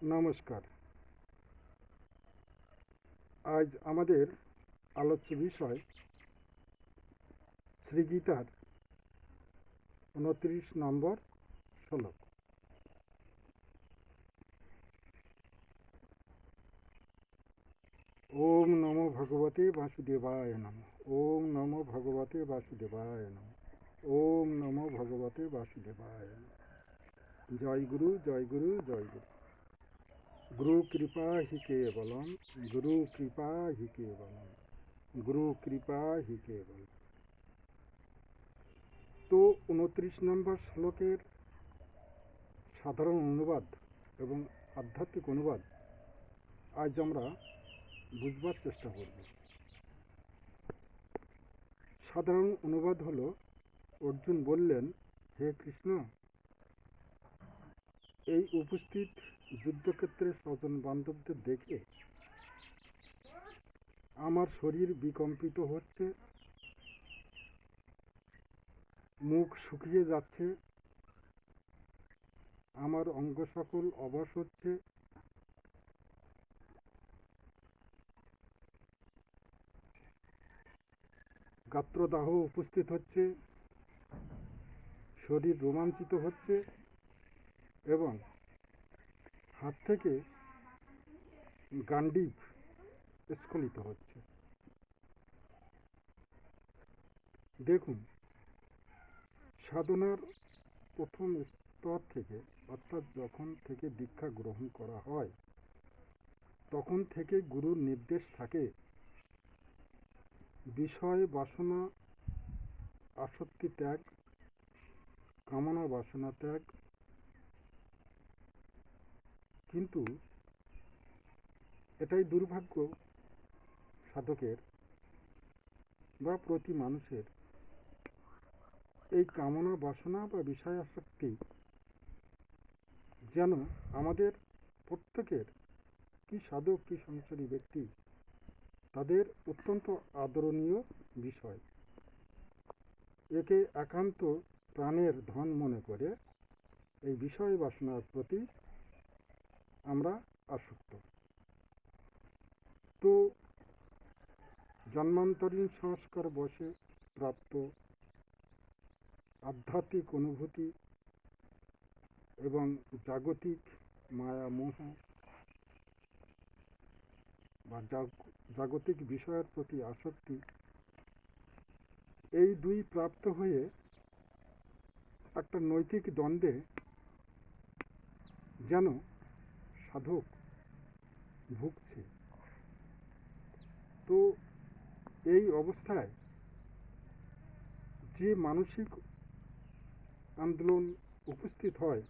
নমস্কার। আজ আমাদের আলোচ্য বিষয় শ্রীগীতার ২৯ নম্বর শ্লোক। ওম নমো ভগবতে বাসুদেবায় নমঃ। ওম নমো ভগবতে বাসুদেবায় নমঃ। ওম নমো ভগবতে বাসুদেবায় নমঃ। জয় গুরু, জয় গুরু, জয় গুরু। গুরু কৃপা হি কেবলম, গুরু কৃপা হি কেবলম, গুরু কৃপা হি কেবলম। তো ২৯ নম্বর শ্লোকের সাধারণ অনুবাদ এবং আধ্যাত্মিক অনুবাদ আজ আমরা বুঝবার চেষ্টা করব। সাধারণ অনুবাদ হলো, অর্জুন বললেন, হে কৃষ্ণ, এই উপস্থিত যুদ্ধক্ষেত্রে স্বজন বান্ধবদের দেখে আমার শরীর বিকম্পিত হচ্ছে, মুখ শুকিয়ে যাচ্ছে, আমার অঙ্গ সকল অবশ হচ্ছে, গাত্রদাহ উপস্থিত হচ্ছে, শরীর রোমাঞ্চিত হচ্ছে এবং হাত থেকে গান্ডিব স্খলিত হচ্ছে। দেখুন, সাধনার প্রথম স্তর থেকে, অর্থাৎ যখন থেকে দীক্ষা গ্রহণ করা হয়, তখন থেকে গুরুর নির্দেশ থাকে বিষয় বাসনা আসক্তি ত্যাগ, কামনা বাসনা ত্যাগ। কিন্তু এটাই দুর্ভাগ্য সাধকের বা প্রতি মানুষের, এই কামনা বাসনা বা বিষয় আসক্তি যেন আমাদের প্রত্যেকের, কি সাধক কি সংসারী ব্যক্তি, তাদের অত্যন্ত আদরণীয় বিষয়। একে একান্ত প্রাণের ধন মনে করে এই বিষয় বাসনার প্রতি আমরা আসক্ত। তো জন্মান্তরীণ সংস্কার বশে প্রাপ্ত আধ্যাত্মিক অনুভূতি এবং জাগতিক মায়া মোহ বা জাগতিক বিষয়ের প্রতি আসক্তি, এই দুই প্রাপ্ত হয়ে একটা নৈতিক দ্বন্দ্বে যেন সাধক ভুগছে। তো এই অবস্থায় যে মানসিক আন্দোলন উপস্থিত হয়,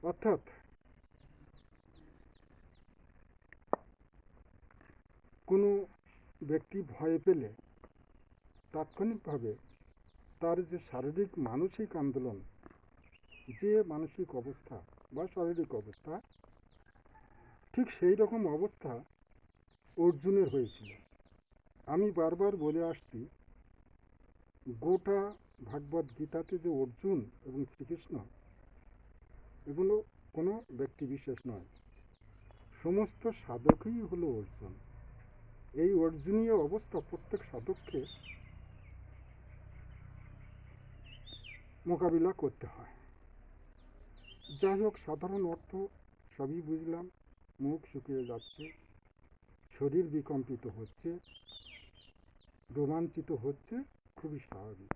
অর্থাৎ কোনো ব্যক্তি ভয় পেলে তাৎক্ষণিকভাবে তার যে শারীরিক মানসিক আন্দোলন, যে মানসিক অবস্থা বা শারীরিক অবস্থা, ঠিক সেই রকম অবস্থা অর্জুনের হয়েছিল। আমি বারবার বলে আসছি, গোটা ভাগবত গীতাতে যে অর্জুন এবং শ্রীকৃষ্ণ, এগুলো কোনো ব্যক্তি বিশেষ নয়, সমস্ত সাধকই হলো অর্জুন। এই অর্জুনীয় অবস্থা প্রত্যেক সাধককে মোকাবিলা করতে হয়। যাই হোক, সাধারণ অর্থ সবই বুঝলাম। মুখ শুকিয়ে যাচ্ছে, শরীর বিকম্পিত হচ্ছে, রোমাঞ্চিত হচ্ছে, খুবই স্বাভাবিক।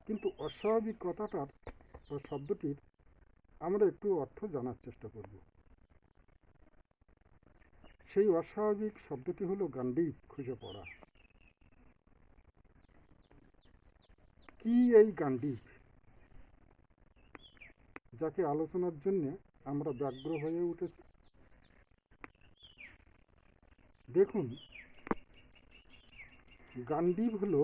কিন্তু অস্বাভাবিক কথাটার বা শব্দটির আমরা একটু অর্থ জানার চেষ্টা করব। সেই অস্বাভাবিক শব্দটি হলো গান্ডীব, খসে পড়া। কি এই গান্ডীব, যাকে আলোচনার জন্য আমরা ব্যগ্র হয়ে উঠেছি? দেখুন, গান্ডীব হলো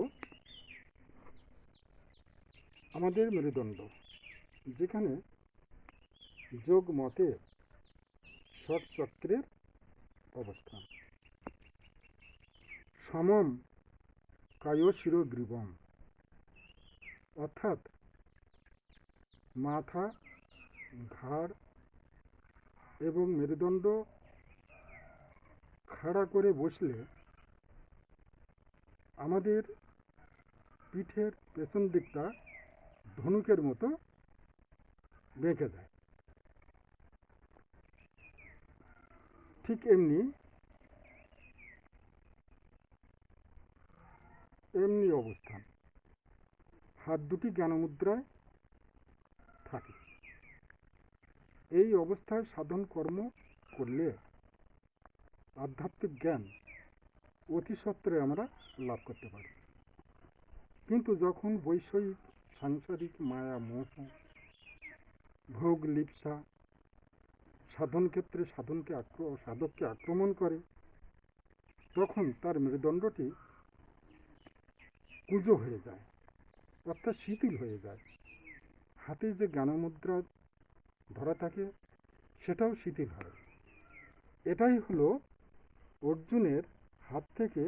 আমাদের মেরুদণ্ড, যেখানে যোগ মতে ষট চক্রের অবস্থান। সমম কায় শিরোগ্রীবম, অর্থাৎ মাথা, ঘাড় এবং মেরুদণ্ড খাড়া করে বসলে আমাদের পিঠের পেছন দিকটা ধনুকের মতো বেঁকে যায়। ঠিক এমনি অবস্থান, হাত দুটি জ্ঞানমুদ্রায় থাকে। এই অবস্থায় সাধন কর্ম করলে আধ্যাত্মিক জ্ঞান অতি সত্বরে আমরা লাভ করতে পারি। কিন্তু যখন বৈষয়িক সাংসারিক মায়া মোহ ভোগ লিপ্সা সাধন ক্ষেত্রে সাধককে আক্রমণ করে, তখন তার মেরুদণ্ডটি কুঁজো হয়ে যায়, অর্থাৎ শিথিল হয়ে যায়। হাতে যে জ্ঞানমুদ্রা ধরা থাকে সেটাও শিথিল হয়। এটাই হলো অর্জুনের হাত থেকে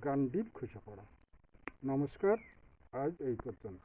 গান্ডীব খসে পড়া। নমস্কার, আজ এই পর্যন্ত।